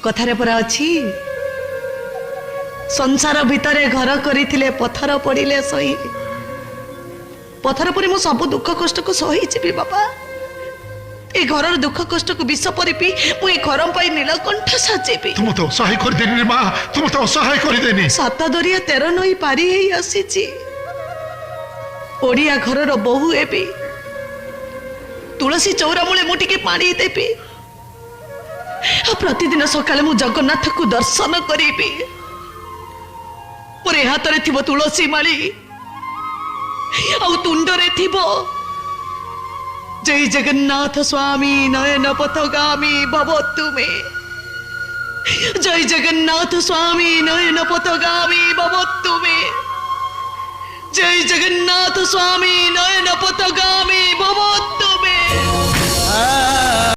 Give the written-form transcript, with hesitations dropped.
कथारे परा अछि संसार भितरे घर करिथिले पत्थर पड़िले सही पत्थर परी मु सब दुख कष्ट को सही जीवी बाबा ए घर दुख कष्ट को विष परी पी मु ए घर पाई नीलकंठ साजेबी तुम तो असहाय कर देनी रे मां तुम तो असहाय कर देनी सात दरिया 13 नई पारी हेई आसीची ओडिया घर रो बहु एबी तुलसी चौरा मूले मु टिके पानी देबी आ प्रतिदिन सकाले मु जगन्नाथ को दर्शन करीबी मोरे हाथ रे थिबो तुलसी माली आउ तुंडरे थिबो जय जगन्नाथ स्वामी नयन पथगामी भव तुमे जय जगन्नाथ स्वामी नयन पथगामी भव तुमे जय जगन्नाथ स्वामी नयन पथगामी भव तुमे।